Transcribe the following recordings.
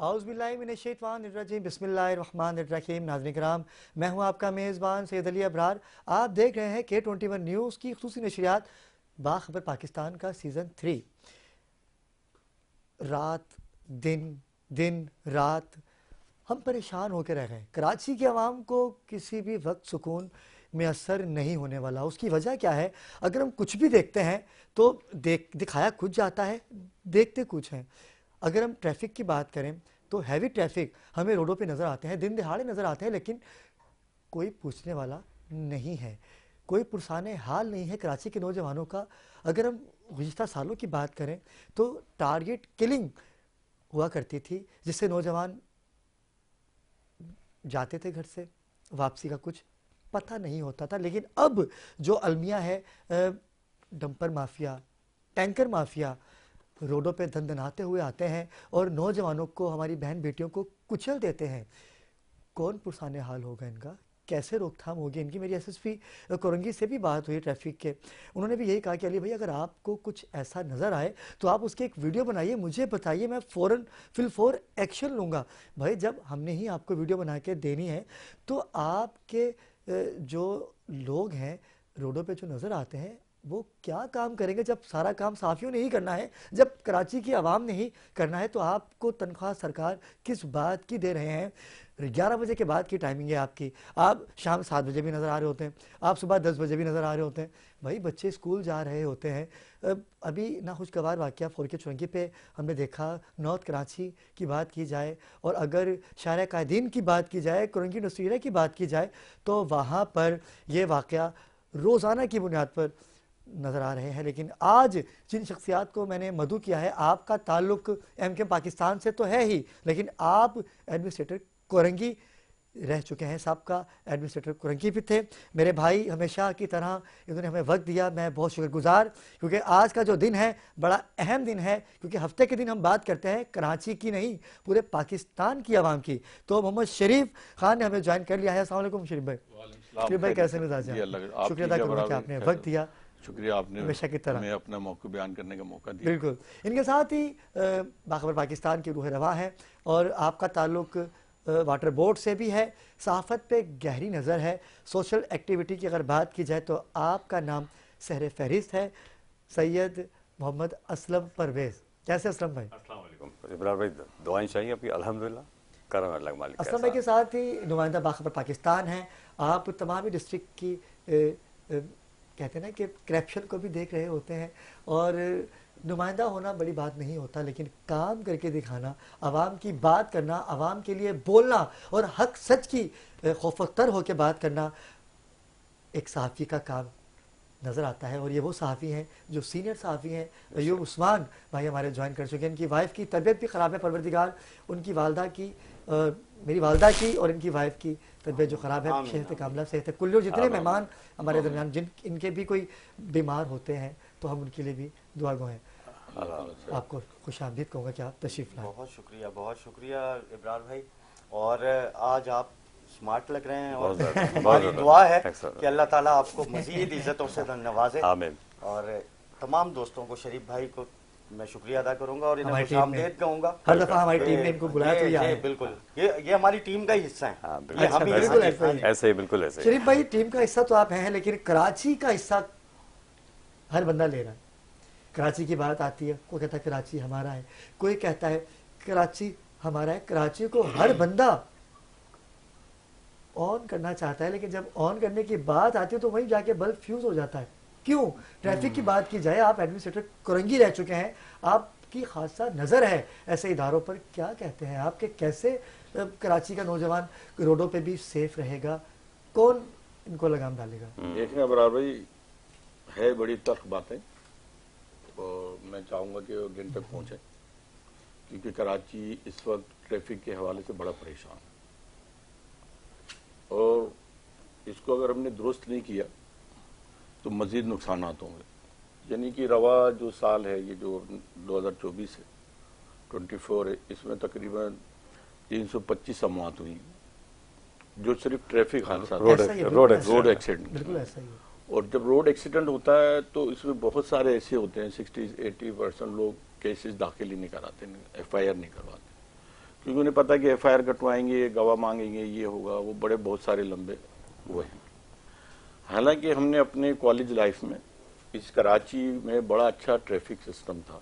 औज़ुबिल्लाहिमिनश्शैतानिर्रजीम बिस्मिल्लाहिर्रहमानिर्रहीम। नाज़रीन किराम, मैं हूं आपका मेज़बान सैयद अली अबरार। आप देख रहे हैं K21 न्यूज़ की ख़ुसूसी नशरियात बाखबर पाकिस्तान का सीज़न 3। रात दिन दिन रात हम परेशान होकर रह गए। कराची की आवाम को किसी भी वक्त सुकून मैसर नहीं होने वाला। उसकी वजह क्या है? अगर हम कुछ भी देखते हैं तो दिखाया कुछ जाता है, देखते कुछ हैं। अगर हम ट्रैफिक की बात करें तो हैवी ट्रैफिक हमें रोडों पे नज़र आते हैं, दिन दिहाड़े नज़र आते हैं, लेकिन कोई पूछने वाला नहीं है, कोई पुरसाने हाल नहीं है कराची के नौजवानों का। अगर हम गुज़िश्ता सालों की बात करें तो टारगेट किलिंग हुआ करती थी, जिससे नौजवान जाते थे घर से, वापसी का कुछ पता नहीं होता था। लेकिन अब जो अलमिया है, डंपर माफिया, टैंकर माफिया रोडों पे धंधनाते हुए आते हैं और नौजवानों को, हमारी बहन बेटियों को कुचल देते हैं। कौन पुरसाने हाल होगा इनका? कैसे रोकथाम होगी इनकी? मेरी एसएसपी कोरंगी से भी बात हुई ट्रैफिक के। उन्होंने भी यही कहा कि अली भाई, अगर आपको कुछ ऐसा नज़र आए तो आप उसकी एक वीडियो बनाइए, मुझे बताइए, मैं फ़ौरन फिल एक्शन लूँगा। भाई, जब हमने ही आपको वीडियो बना के देनी है तो आपके जो लोग हैं रोडों पे जो नज़र आते हैं वो क्या काम करेंगे? जब सारा काम साफियों ने ही करना है, जब कराची की आवाम ने ही करना है, तो आपको तनख्वाह सरकार किस बात की दे रहे हैं? 11 बजे के बाद की टाइमिंग है आपकी। आप शाम 7 बजे भी नज़र आ रहे होते हैं, आप सुबह 10 बजे भी नज़र आ रहे होते हैं। भाई, बच्चे स्कूल जा रहे होते हैं। अभी नाखुशगवार वाक़या फोरके चुरंगी पे हमने देखा। नॉर्थ कराची की बात की जाए और अगर शारा कायदीन की बात की जाए, कुरंगी नसीरा की बात की जाए, तो वहाँ पर यह वाक़या रोज़ाना की बुनियाद पर नज़र आ रहे हैं। लेकिन आज जिन शख्सियात को मैंने मदऊ किया है, आपका ताल्लुक MK पाकिस्तान से तो है ही, लेकिन आप एडमिनिस्ट्रेटर कोरंगी रह चुके हैं, सबका एडमिनिस्ट्रेटर कोरंगी भी थे। मेरे भाई हमेशा की तरह इन्होंने हमें वक्त दिया, मैं बहुत शुक्रगुजार, क्योंकि आज का जो दिन है बड़ा अहम दिन है, क्योंकि हफ्ते के दिन हम बात करते हैं कराची की नहीं, पूरे पाकिस्तान की आवाम की। तो मोहम्मद शरीफ खान ने हमें ज्वाइन कर लिया है। अस्सलाम वालेकुम शरीफ भाई। शरीफ भाई, कैसे मिजाज हैं? शुक्रिया अदा करूँगा कि आपने वक्त दिया। शुक्रिया, आपने हमेशा की तरह हमें अपना मौक़िफ़ बयान करने का मौका दिया। बिल्कुल। इनके साथ ही बाखबर पाकिस्तान की रूह रवा है और आपका ताल्लुक वाटर बोर्ड से भी है। सहाफ़त पे गहरी नज़र है। सोशल एक्टिविटी की अगर बात की जाए तो आपका नाम सहरे फहरिस्त है, सैयद मोहम्मद असलम परवेज़। कैसे असलम भाई? अस्सलाम वालेकुम इब्रार भाई, दुआएं चाहिए आपकी? अल्हम्दुलिल्लाह, करम अल्लाह मालिक। असलम भाई के साथ ही नुमाइंदा बाखबर पाकिस्तान है। आप तमाम डिस्ट्रिक्ट की कहते हैं ना कि करप्शन को भी देख रहे होते हैं, और नुमाइंदा होना बड़ी बात नहीं होता, लेकिन काम करके दिखाना, आवाम की बात करना, आवाम के लिए बोलना और हक सच की खौफतर होकर बात करना एक सहाफ़ी का काम नज़र आता है। और ये वो सहाफ़ी हैं जो सीनियर सहाफ़ी हैं। अयूब उस्मान भाई हमारे ज्वाइन कर चुके हैं। इनकी वाइफ की तबीयत भी ख़राब है, परवरदिगार उनकी वालदा की, मेरी वालदा की और इनकी वाइफ की तबीयत जो ख़राब है, सेहत कामला, सेहत कुल्लो, जितने मेहमान हमारे दरमियान जिन इनके भी कोई बीमार होते हैं तो हम उनके लिए भी दुआ गो हैं। आपको खुशामदीद कहूँगा कि आप तशरीफ़ लाएं। बहुत शुक्रिया इब्रार भाई। और आज आप स्मार्ट लग रहे हैं और हमारी दुआ है कि अल्लाह ताला आपको मज़ीद इज़्ज़तों से नवाजे। आमीन। और तमाम दोस्तों को, शरीफ भाई को मैं शुक्रिया अदा करूंगा और इन्हें खुशामदीद कहूँगा। हर दफ़ा हमारी टीम ने इनको बुलाया तो ये बिल्कुल, ये हमारी टीम का ही हिस्सा है। हम बिल्कुल ऐसे ही, बिल्कुल ऐसे। शरीफ भाई, टीम का हिस्सा तो आप हैं, लेकिन कराची का हिस्सा हर बंदा ले रहा है। कराची की बात आती है, कोई कहता है कराची हमारा है, कोई कहता है कराची हमारा है। कराची को हर बंदा ऑन करना चाहता है, लेकिन जब ऑन करने की बात आती है तो वहीं जाके बल्ब फ्यूज हो जाता है। क्यों? ट्रैफिक की बात की जाए, आप एडमिनिस्ट्रेटर कोरंगी रह चुके हैं, आपकी खासा नज़र है ऐसे इदारों पर। क्या कहते हैं आपके, कैसे कराची का नौजवान रोडों पे भी सेफ रहेगा? कौन इनको लगाम डालेगा? देखिए अबरार भाई, है बड़ी तल्ख बातें, और मैं चाहूँगा कि वो दिन तक पहुँचे, क्योंकि कराची इस वक्त ट्रैफिक के हवाले से बड़ा परेशान है, और इसको अगर हमने दुरुस्त नहीं किया तो मज़ीद नुकसान होंगे। यानी कि रवा जो साल है, ये जो 2024 है, 24 है, इसमें तकरीबन 325 अमवात हुई, जो सिर्फ ट्रैफिक हादसा, रोड एक्सीडेंट। बिल्कुल ऐसा ही है। और जब रोड एक्सीडेंट होता है तो इसमें बहुत सारे ऐसे होते हैं, 60-80% लोग केसेस दाखिल ही नहीं कराते, FIR नहीं करवाते। क्योंकि उन्हें पता है कि FIR कटवाएंगे, गवाह मांगेंगे, ये होगा वो, बड़े बहुत सारे लंबे वो हैं। हालांकि हमने अपने कॉलेज लाइफ में इस कराची में बड़ा अच्छा ट्रैफिक सिस्टम था,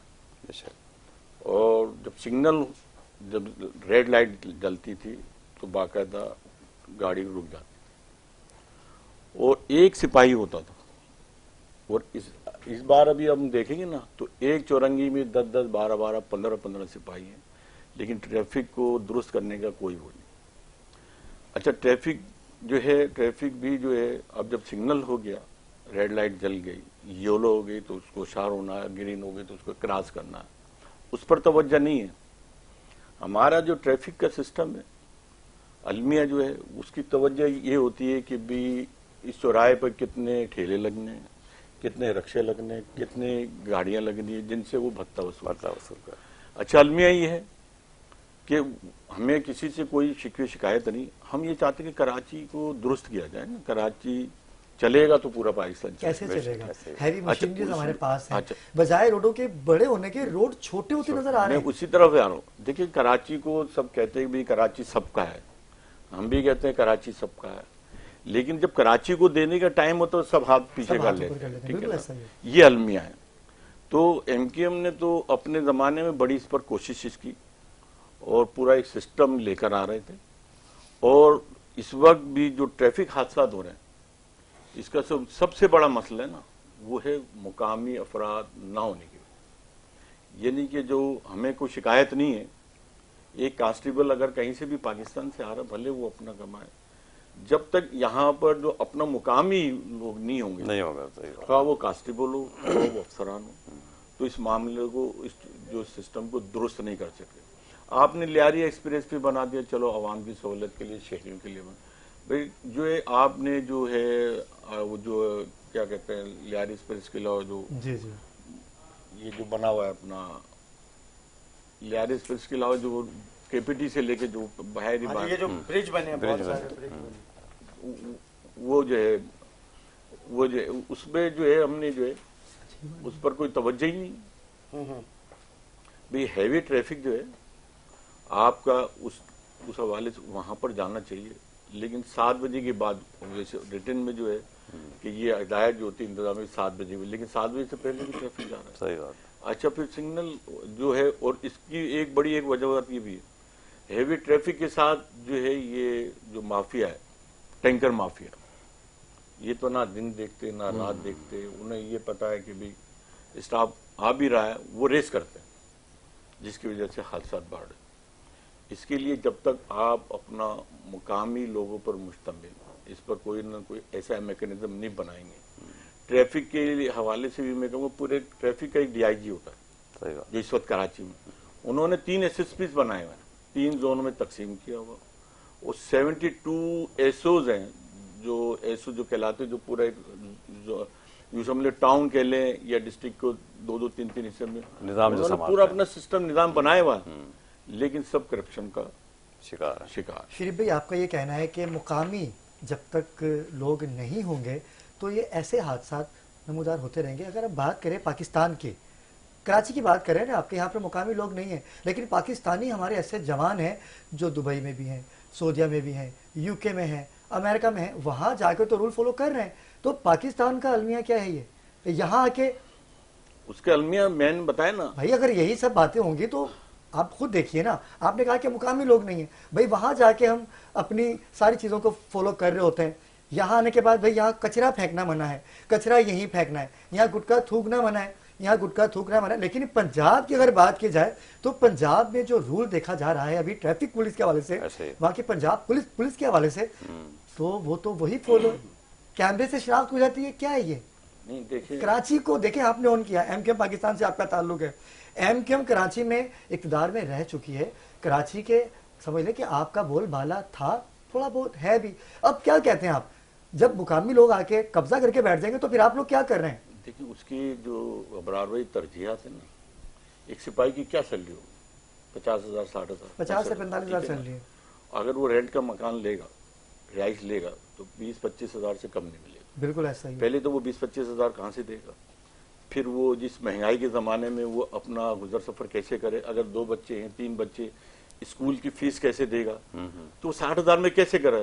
और जब रेड लाइट जलती थी तो बाकायदा गाड़ी रुक जाती थी और एक सिपाही होता था। और इस बार अभी हम देखेंगे ना तो एक चौरंगी में 10-10, 12-12, 15-15 सिपाही हैं, लेकिन ट्रैफिक को दुरुस्त करने का कोई वो नहीं। अच्छा, ट्रैफिक भी जो है, अब जब सिग्नल हो गया, रेड लाइट जल गई, येलो हो गई तो उसको शार होना है, ग्रीन हो गई तो उसको क्रॉस करना है, उस पर तवज्जो नहीं है। हमारा जो ट्रैफिक का सिस्टम है, अलमिया जो है, उसकी तवज्जो ये होती है कि भी इस चौराहे पर कितने ठेले लगने हैं, कितने रिक्शे लगने, कितने गाड़ियां लगनी है, जिनसे वो भत्ता वसूल कर। अच्छा, अलमिया ये है कि हमें किसी से कोई शिकायत नहीं, हम ये चाहते हैं कि कराची को दुरुस्त किया जाए ना। कराची चलेगा तो पूरा पाकिस्तान कैसे चलेगा? हैवी मशीनरीज हमारे पास है। अच्छा, बजाय रोडों के बड़े होने के रोड छोटे होते नजर आ रहे हैं। मैं उसी तरफ आ रहा हूँ। देखिए, कराची को सब कहते हैं भी कराची सबका है, हम भी कहते हैं कराची सबका है, लेकिन जब कराची को देने का टाइम हो तो सब हाथ पीछे कर लेते हैं, ठीक है ना? ये अलमिया है। तो MKM ने तो अपने जमाने में बड़ी इस पर कोशिश की और पूरा एक सिस्टम लेकर आ रहे थे, और इस वक्त भी जो ट्रैफिक हादसा हो रहे हैं, इसका सबसे बड़ा मसला है ना, वो है मुकामी अफराद ना होने की। यानी कि जो हमें कोई शिकायत नहीं है, एक कांस्टेबल अगर कहीं से भी पाकिस्तान से आ रहा, भले वो अपना कमाए, जब तक यहाँ पर जो अपना मुकामी लोग नहीं होंगे, हाँ वो कांस्टेबल हो, वो अफसरान हो, तो इस मामले को, इस जो सिस्टम को दुरुस्त नहीं कर सकते। आपने लियारी एक्सप्रेस भी बना दिया, चलो आवाम की सहूलत के लिए, शहरियों के लिए भाई, जो है आपने जो है वो जो क्या कहते हैं लियारी एक्सप्रेस के अलावा जो जी जी ये जो बना हुआ है अपना लियारी एक्सप्रेस के अलावा जो KPT से लेके जो बाहरी ये जो ब्रिज बने हैं, बहुत सारे ब्रिज बने, वो जो है उसमें जो है हमने जो है उस पर कोई तवज्जो ही नहीं। भाई हैवी ट्रैफिक जो है आपका उस हवाले से वहां पर जाना चाहिए, लेकिन 7 बजे के बाद, जैसे रिटर्न में जो है कि ये हिदायत जो होती है इंतजाम 7 बजे में, लेकिन 7 बजे से पहले भी ट्रैफिक जा रहा है। सही बात। अच्छा, फिर सिग्नल जो है, और इसकी एक बड़ी वजह ये भी है, हैवी ट्रैफिक के साथ जो है ये जो माफिया है, टैंकर माफिया, ये तो ना दिन देखते ना रात देखते, उन्हें ये पता है कि भाई स्टाफ आ भी रहा है, वो रेस करते हैं, जिसकी वजह से हादसा बढ़ रहे। इसके लिए जब तक आप अपना मुकामी लोगों पर मुश्तमिल इस पर कोई ना कोई ऐसा मैकेनिज्म नहीं बनाएंगे, ट्रैफिक के हवाले से भी मैं कहूँगा, पूरे ट्रैफिक का एक DIG होता है जो इस वक्त कराची में, उन्होंने 3 SSPs बनाए हुए हैं, 3 जोन में तकसीम किया हुआ, और 72 SOs हैं, जो SO जो कहलाते, जो पूरा एक जो समझ टाउन कह लें या डिस्ट्रिक्ट को 2-2, 3-3 हिस्से में निजाम जो पूरा अपना सिस्टम निजाम बनाया हुआ, लेकिन सब करप्शन का शिकार। शरीफ भाई, आपका ये कहना है कि मुकामी जब तक लोग नहीं होंगे तो ये ऐसे हादसा नमूदार होते रहेंगे। अगर आप बात करें पाकिस्तान की, कराची की बात करें ना, आपके यहाँ पर मुकामी लोग नहीं हैं, लेकिन पाकिस्तानी हमारे ऐसे जवान हैं जो दुबई में भी हैं, सऊदीया में भी हैं, UK में हैं, अमेरिका में हैं, वहाँ जाकर तो रूल फॉलो कर रहे हैं। तो पाकिस्तान का अलमिया क्या है? ये यहाँ आके उसके अलमिया मैंने बताया ना भाई, अगर यही सब बातें होंगी तो आप खुद देखिए ना, आपने कहा कि मुकामी लोग नहीं है, भाई वहां जाके हम अपनी सारी चीजों को फॉलो कर रहे होते हैं, यहाँ आने के बाद भाई यहाँ कचरा फेंकना मना है, कचरा यहीं फेंकना है, यहाँ गुटखा थूकना मना है, यहाँ गुटखा थूकना मना है। लेकिन पंजाब की अगर बात की जाए तो पंजाब में जो रूल देखा जा रहा है अभी ट्रैफिक पुलिस के हवाले से, वहाँ की पंजाब पुलिस के हवाले से, तो वो तो वही फॉलो, कैमरे से शनाख्त हो जाती है। क्या है ये? कराची को देखें, आपने ऑन किया, MKM पाकिस्तान से आपका ताल्लुक है, MKM कराची में इक़्तिदार में रह चुकी है, कराची के समझ लें कि आपका बोलबाला था, थोड़ा बहुत है भी। अब क्या कहते हैं आप, जब मुकामी लोग आके कब्जा करके बैठ जाएंगे तो फिर आप लोग क्या कर रहे हैं? देखिए, उसकी जो अबरारवाई तरजीहात है ना, एक सिपाही की क्या सैलरी हो, 50,000, 60,000, 50 से 45,000 सैलरी है। अगर वो रेंट का मकान लेगा, रिहाइश लेगा, तो 20-25 हजार से कम नहीं मिलेगा। बिल्कुल ऐसा ही। पहले तो वो 20-25 हजार कहाँ से देगा, फिर वो जिस महंगाई के ज़माने में वो अपना गुजर सफ़र कैसे करे। अगर 2 बच्चे हैं, 3 बच्चे, स्कूल की फीस कैसे देगा, तो 60,000 में कैसे करे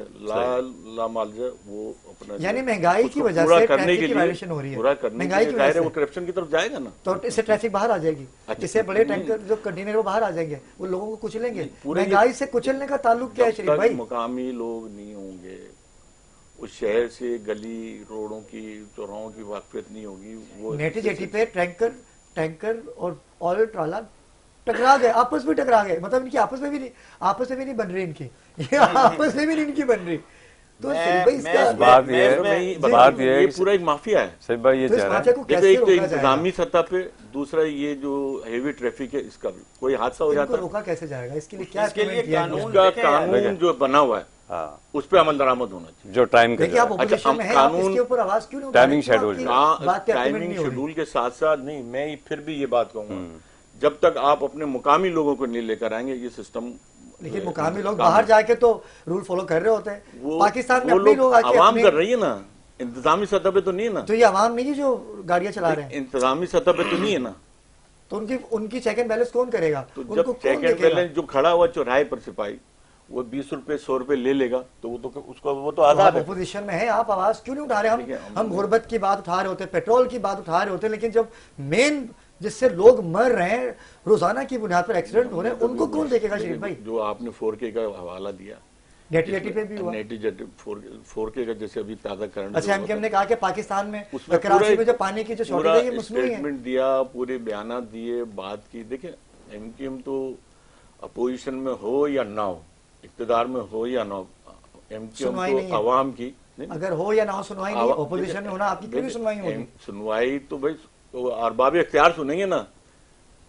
ला मालजा वो अपना, यानी महंगाई की वजह पूरा से करने ट्रैफिक के की लिए, वायलेशन हो रही है, पूरा करने महंगाई के की लिए वजह वो से, करप्शन की तरफ जाएगा ना, तो इससे ट्रैफिक बाहर आ जाएगी। अच्छा, इससे बड़े टैंकर जो कंटेनर वो बाहर आ जाएंगे, वो लोगों को कुचलेंगे। पूरे महंगाई से कुचलने का ताल्लुक क्या है जब शरीफ तक भाई? मुकामी लोग नहीं होंगे, उस शहर से गली रोडों की चौराहों की वाकफियत नहीं होगी, वो नेटी जेटी पे टैंकर और ऑयल ट्राला टकरा गए, आपस में टकरा गए, मतलब इनकी आपस में भी नहीं बन रही इनकी, ये आपस में भी नहीं इनकी बन रही। तो शरीफ भाई इसका बात ये पूरा एक माफिया है सही भाई, ये तो इस चाह रहा माफिया है को देखो, कैसे एक तो रोका इंतजामी जाएगा? सतह पे, दूसरा ये जो हेवी ट्रैफिक है इसका भी कोई हादसा हो इनको जाता है, रोका कैसे जाएगा? इसके लिए क्या इसके लिए implement किया गया? कानून उसका देखें, कानून जो बना हुआ है हाँ, उस पर अमल दरामद होना चाहिए। जो टाइम देखिए आप का ऑपोजिशन अब में हैं, आप कानून- इसके ऊपर आवाज क्यों नहीं उठा रहे? टाइमिंग क्यों शेड्यूल आपकी बात पे implement टाइमिंग नहीं हो रही? शेड्यूल के साथ साथ नहीं, मैं फिर भी ये बात कहूंगा, जब तक आप अपने मुकामी लोगों को नहीं लेकर आएंगे ये सिस्टम, लेकिन मुकामी लोग बाहर जाके तो रूल फॉलो कर रहे होते हैं। वो पाकिस्तान में वो अपने लोग आके आवाम अपने, कर रही है ना, इंतजामी सतह पे तो नहीं है ना, तो ये आवाम नहीं है जो गाड़ियां चला रहे हैं, इंतजामी सतह पे तो नहीं है ना, तो उनकी चेक एंड बैलेंस कौन करेगा? तो उनको जब कौन चेक एंड देखेगा? बैलेंस जो खड़ा हुआ चौराहे पर सिपाही, वो 20 रुपए 100 रुपए ले लेगा, तो वो तो उसको वो तो तो आजाद आप है। ऑपोजिशन में है, आप आवाज क्यों नहीं उठा रहे? देखिए, हम गुर्बत की बात उठा रहे होते, पेट्रोल की बात उठा रहे होते, लेकिन जब मेन जिससे लोग मर रहे हैं, रोजाना की बुनियाद पर एक्सीडेंट हो रहे हैं, उनको कौन देखेगा शरीफ भाई? जो आपने 4K का हवाला दिया, नेटी पे भी हुआ। नेटी जेटी 4K का जैसे अभी ताजा करंट, अच्छा, एमकेएम ने कहा कि पाकिस्तान में उसमें कराची में जो पानी की जो शॉर्टेज है ये मसनूई है। स्टेटमेंट दिया, पूरे बयान दिए, बात की। देखिए एमकेएम तो अपोजिशन में हो या ना हो, इक्तदार में हो या ना हो, एमकेएम सुनवाई नहीं तो है। अवाम की अगर हो या ना हो सुनवाई नहीं, ऑपोजिशन में होना आपकी क्यों नहीं सुनवाई होगी? सुनवाई तो भाई अरबाब इख्तियार सुनेंगे ना।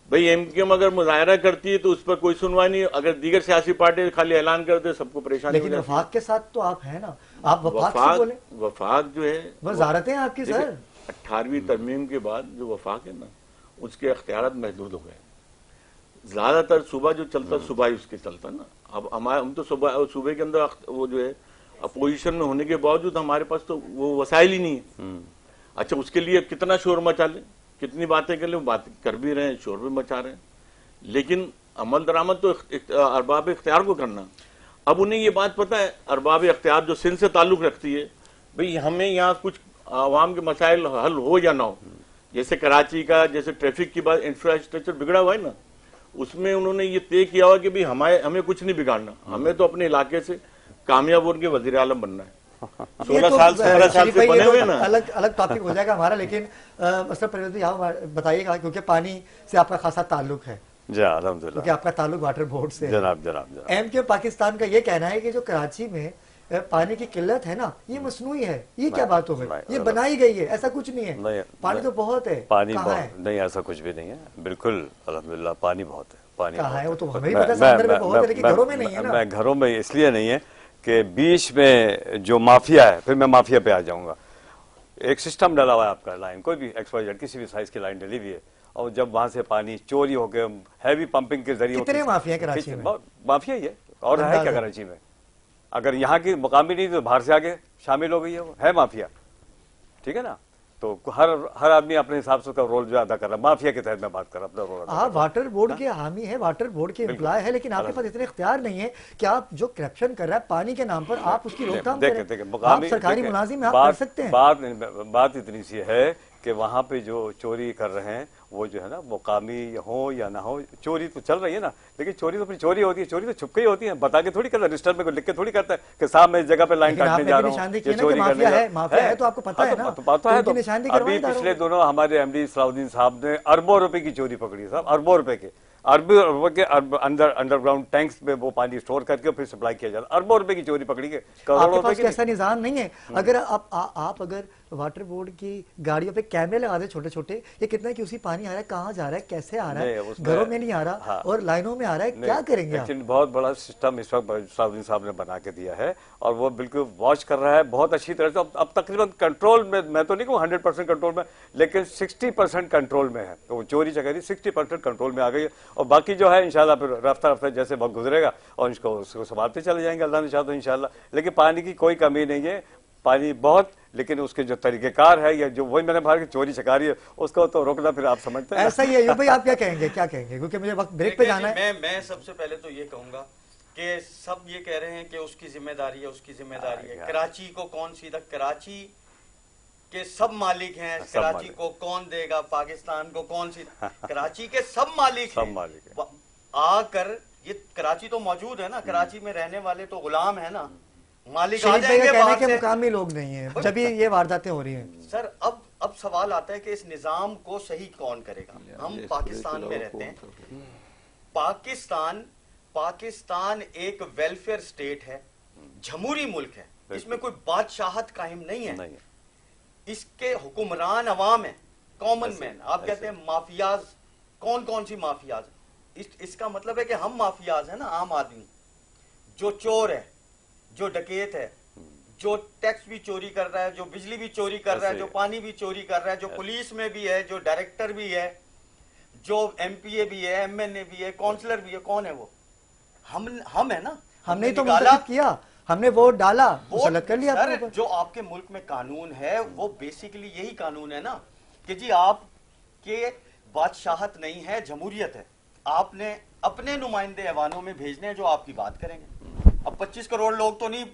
भाई एमकेएम अगर मुजाहरा करती है तो उस पर कोई सुनवाई नहीं, अगर दीगर सियासी पार्टी खाली ऐलान करते सबको परेशानी हो लेकिन जाती है। वफाक के साथ तो आप हैं ना, आप वफाक से बोले, वफाक जो है वजारतें हैं आपकी सर। 18वीं तरमीम के बाद जो वफाक है ना, उसके अख्तियारात महदूद हो गए। ज्यादातर सुबह जो चलता सुबह ही उसके चलता ना। अब हम तो सुबह के अंदर वो जो है अपोजिशन में होने के बावजूद हमारे पास तो वो वसाइल ही नहीं है। अच्छा, उसके लिए कितना शोर मचा ले, कितनी बातें कर ले, बात कर भी रहे हैं, शोर भी मचा रहे हैं, लेकिन अमल दरामद तो अरबाब इख्तियार को करना। अब उन्हें ये बात पता है, अरबाब इख्तियार जो सिंध से ताल्लुक रखती है, भाई हमें यहाँ कुछ आवाम के मसाइल हल हो या ना हो, जैसे कराची का, जैसे ट्रैफिक की बात, इंफ्रास्ट्रक्चर बिगड़ा हुआ है ना, उसमें उन्होंने ये तय किया हुआ कि भाई हमें कुछ नहीं बिगाड़ना, हमें तो अपने इलाके से कामयाब उनके वजीर आलम बनना है। 16 साल 17 साल से बने हुए ना। अलग अलग टॉपिक हो जाएगा हमारा, लेकिन मसला परवेज भाई यहाँ बताइएगा, क्योंकि पानी से आपका खासा ताल्लुक है, जी अल्हम्दुलिल्लाह, क्योंकि आपका ताल्लुक वाटर बोर्ड से है। जनाब एमकेएम पाकिस्तान का ये कहना है कि जो कराची में पानी की किल्लत है ना, ये मसनूई है। ये क्या बात हो गई? ये बनाई गई है, ऐसा कुछ नहीं है। पानी तो बहुत है। पानी कहाँ बहुत है? नहीं, ऐसा कुछ भी नहीं है, बिल्कुल अल्हम्दुलिल्लाह पानी बहुत है। पानी कहाँ है? वो तो बहुत हमें भी पता है, समंदर में बहुत है, लेकिन घरों में नहीं है ना। मैं घरों में इसलिए नहीं है कि बीच में जो माफिया है, फिर मैं माफिया पे आ जाऊंगा। एक सिस्टम डला हुआ है आपका, लाइन कोई भी XYZ किसी भी साइज की लाइन डली हुई है, और जब वहां से पानी चोरी होकर हैवी पंपिंग के जरिए कितने माफिया है कराची में? माफिया ही है, और है क्या कराची में? अगर यहाँ की मुकामी नहीं तो बाहर से आके शामिल हो गई है, वो है माफिया, ठीक है ना। तो हर आदमी अपने हिसाब से उसका रोल जो अदा कर रहा है, माफिया के तहत मैं बात कर रहा हूँ, अपना रोल आप वाटर बोर्ड के हामी है, वाटर बोर्ड के एम्प्लॉय है, लेकिन आपके पास इतने इख्तियार नहीं है कि आप जो करप्शन कर रहा है पानी के नाम पर, आप उसकी रोकथाम करें। आप सरकारी मुलाजिम हैं, आप कर सकते हैं। बात इतनी सी है कि वहाँ पे जो चोरी कर रहे हैं वो जो है ना, मुकामी हो या ना हो, चोरी तो चल रही है ना, लेकिन चोरी तो फिर चोरी होती है, चोरी तो छुप के ही होती है, बता के थोड़ी करता है, रजिस्टर में लिख के थोड़ी करता है कि साहब मैं इस जगह पे लाइन काटने जा रहा हूँ, ये चोरी करने जा माफिया है, तो आपको पता है ना, पता है। तो अभी अभी पिछले दिनों हमारे MD सलाउद्दीन साहब ने अरबों रुपए की चोरी पकड़ी, साहब अरबों रुपए के, अरबों के अंडरग्राउंड टैंक्स में वो पानी स्टोर करके फिर सप्लाई किया जाता, अरबों रुपए की चोरी पकड़ी के, करोड़ों रुपए की। ऐसा निजाम नहीं है। अगर आप अगर वाटर बोर्ड की गाड़ियों पे कैमरे लगा दे छोटे छोटे, ये कितना कि उसी पानी आ रहा है, कहाँ जा रहा है, कैसे आ रहा है, घरों में नहीं आ रहा। हाँ। और लाइनों में आ रहा है, क्या करेंगे आप? बहुत बड़ा सिस्टम इस वक्त सलाउद्दीन साहब ने बना के दिया है, और वो बिल्कुल वॉच कर रहा है बहुत अच्छी तरह से। अब तकरीबन कंट्रोल में, मैं तो नहीं कहूँ 100% कंट्रोल में, लेकिन 60% कंट्रोल में है। तो चोरी चकारी 60% कंट्रोल में आ गई है, और बाकी जो है इंशाल्लाह फिर रफ्ता रफ्ता जैसे वक्त गुजरेगा और उसको संभालते चले जाएंगे, अल्लाह ने चाहा तो इंशाल्लाह। लेकिन पानी की कोई कमी नहीं है, पानी बहुत, लेकिन उसके जो तरीकेकार है या जो वही मैंने बाहर की चोरी चकारी है उसको तो रोकना फिर आप समझते हैं ऐसा ही है भाई, आप क्या कहेंगे क्योंकि मुझे वक्त ब्रेक पे जाना है। मैं सबसे पहले तो ये कहूंगा कि सब ये कह रहे हैं कि उसकी जिम्मेदारी है, उसकी जिम्मेदारी है। कराची को कौन सीधा, कराची के सब मालिक हैं, कराची को कौन देगा, पाकिस्तान को कौन सी, कराची के सब मालिक हैं। आकर ये कराची तो मौजूद है ना, कराची में रहने वाले तो गुलाम है ना, मालिक आ जाएंगे बाहर से। मुकामी लोग नहीं है जब ये वारदातें हो रही हैं। सर अब सवाल आता है कि इस निजाम को सही कौन करेगा। हम पाकिस्तान में रहते हैं, पाकिस्तान एक वेलफेयर स्टेट है, जमहूरी मुल्क है, इसमें कोई बादशाहत कायम नहीं है। इसके हुक्मरान अवाम है, कॉमन मैन। आप कहते हैं माफियाज, कौन कौन सी माफियाज, इसका मतलब है कि हम माफियाज है ना, आम आदमी जो चोर है, जो डकैत है, जो टैक्स भी चोरी कर रहा है, जो बिजली भी चोरी कर रहा है, जो पानी भी चोरी कर रहा है, जो पुलिस में भी है, जो डायरेक्टर भी है, जो एमपीए भी है, एमएनए भी है, काउंसलर भी है। कौन है वो? हम है ना। हमने तो मुंतखब किया, हमने वोट डाला, मुसल्लत कर लिया। सर जो आपके मुल्क में कानून है वो बेसिकली यही कानून है ना कि जी आपके बादशाहत नहीं है, जमहूरियत है। आपने अपने नुमाइंदे ऐवानों में भेजने हैं जो आपकी बात करेंगे। अब 25 करोड़ लोग तो नहीं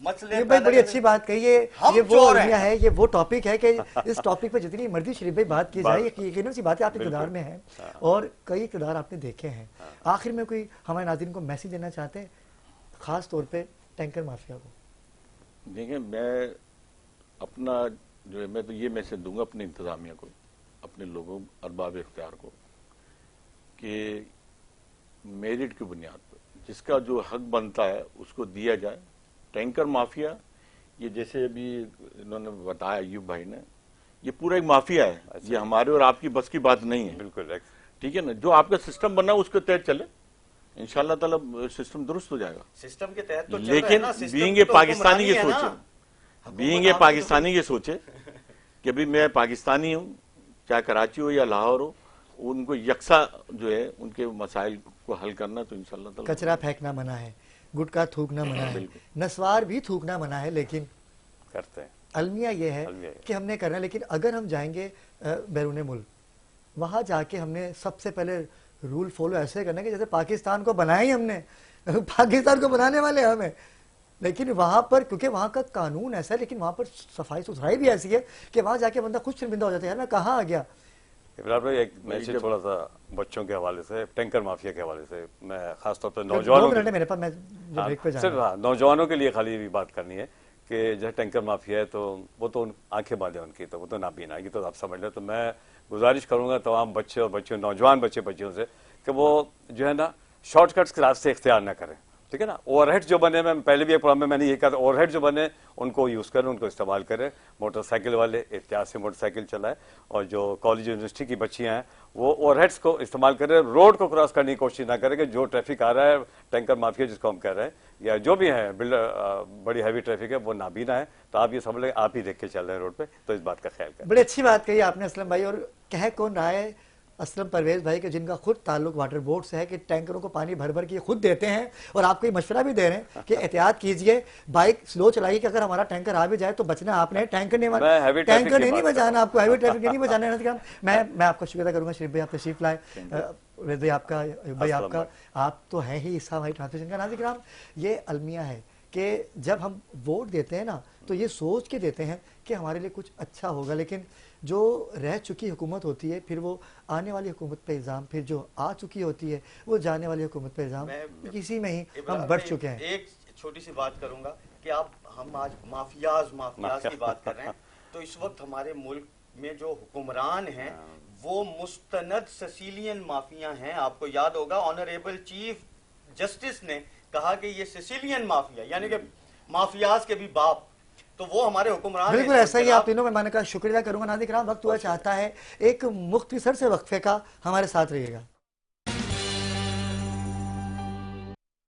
मसले। ये भाई बड़ी अच्छी बात कही है। ये वो है, ये वो टॉपिक है कि इस टॉपिक पे जितनी मर्जी शरीफ भाई बात की जाए, यकीनन सी बात है आप इक़्तिदार में हैं और कई इक़्तिदार आपने देखे हैं। आखिर में कोई हमारे नाज़रीन को मैसेज देना चाहते हैं, खास तौर पे टैंकर माफिया को? देखिए, मैं अपना जो है, मैं तो ये मैसेज दूंगा अपनी इंतजामिया को, अपने लोगों, अरबाब इख्तियार को, कि मेरिट की बुनियाद पर जिसका जो हक बनता है उसको दिया जाए। टैंकर माफिया, ये जैसे अभी इन्होंने बताया अयूब भाई ने, ये पूरा एक माफिया है। ये हमारे और आपकी बस की बात नहीं है। बिल्कुल ठीक है ना। जो आपका सिस्टम बना उसके तहत चले, इंशाल्लाह ताला सिस्टम दुरुस्त हो जाएगा। सिस्टम के तहत तो लेकिन बीइंग ए पाकिस्तानी ये सोचे, बीइंग ए पाकिस्तानी ये सोचे कि अभी मैं पाकिस्तानी हूँ, चाहे कराची हो या लाहौर हो, उनको यकसा जो है उनके मसाइल को हल करना, तो इंशाल्लाह ताला। कचरा फेंकना मना है, गुटखा थूकना मना है, नस्वार भी थूकना मना है, लेकिन करते हैं। अलमिया ये है कि हमने करना है। लेकिन अगर हम जाएंगे बैरून मुल्क, वहाँ जाके हमने सबसे पहले रूल फॉलो ऐसे करना है कि जैसे पाकिस्तान को बनाया ही हमने, पाकिस्तान को बनाने वाले हम हैं। लेकिन वहाँ पर, क्योंकि वहाँ का कानून ऐसा है, लेकिन वहाँ पर सफाई सुथराई भी ऐसी है कि वहाँ जाके बंदा खुद शर्मिंदा हो जाता है, यार मैं कहाँ आ गया। इब्रार भाई, एक मैसेज थोड़ा सा बच्चों के हवाले से, टैंकर माफिया के हवाले से, मैं खासतौर पर नौजवानों मेरे पास, मैं ब्रेक पे सिर्फ नौजवानों के लिए खाली भी बात करनी है कि जो टैंकर माफिया है तो वो तो आंखें बांधे उनकी, तो वो तो नाबीना, ये तो आप समझ लें। तो मैं गुजारिश करूंगा तमाम बच्चे और बच्चियों, नौजवान बच्चियों से कि वो जो है ना शॉर्टकट्स के रास्ते इख्तियार न करें। ठीक है ना। ओवरहेड जो बने, मैं पहले भी एक प्रोग्राम में मैंने ये कहा था, ओवरहेड जो बने उनको यूज़ करें, उनको इस्तेमाल करें। मोटरसाइकिल वाले एहतियात से मोटरसाइकिल चलाएं, और जो कॉलेज यूनिवर्सिटी की बच्चियां हैं वो ओवरहेड्स को इस्तेमाल करें, रोड को क्रॉस करने की कोशिश ना करें कि जो ट्रैफिक आ रहा है, टैंकर माफिया जिसको हम कह रहे हैं, या जो भी है बड़ी हैवी ट्रैफिक है, वो नाबीना है। तो आप ये समझ लें आप ही देख के चल रहे हैं रोड पे, तो इस बात का ख्याल करें। बड़ी अच्छी बात कही आपने असलम भाई। और कह कौन रहा है? असलम परवेज भाई के, जिनका खुद ताल्लुक वाटर बोर्ड से है, कि टैंकरों को पानी भर भर के खुद देते हैं और आपको ये मशवरा भी दे रहे हैं कि एहतियात कीजिए, बाइक स्लो चलाइए, कि अगर हमारा टैंकर आ भी जाए तो बचना आपने, टैंकर नहीं बचाना आपको, हैवी ट्रैफिक नहीं बचाना है। मैं आपका शुक्रिया करूंगा शरीफ भाई, आप तशरीफ लाए, भाई आपका, भाई आपका, आप तो है ही हिस्सा भाई ट्रांसमिशन का। नाज़रीन, ये अलमिया है कि जब हम वोट देते हैं ना, तो ये सोच के देते हैं कि हमारे लिए कुछ अच्छा होगा, लेकिन जो रह चुकी हुकूमत होती है, फिर वो आने वाली हुकूमत पे इल्ज़ाम, फिर जो आ चुकी होती है वो जाने वाली हुकूमत पे इल्ज़ाम, इसी में ही हम बढ़ चुके हैं। एक छोटी सी बात करूंगा कि हम आज माफियाज की बात कर रहे हैं, तो इस वक्त हमारे मुल्क में जो हुक्मरान हैं वो मुस्तनद सिसिलियन माफिया हैं। आपको याद होगा ऑनरेबल चीफ जस्टिस ने कहा कि ये सिसिलियन माफिया, यानी कि माफियाज के भी बाप, तो वो हमारे हुक्मरान। बिल्कुल ऐसा ही। आप तीनों मेहमानों का शुक्रिया करूंगा। नाज़रीन, वक्त हुआ चाहता है एक मुख्तसर से वक्फे का, हमारे साथ रहिएगा।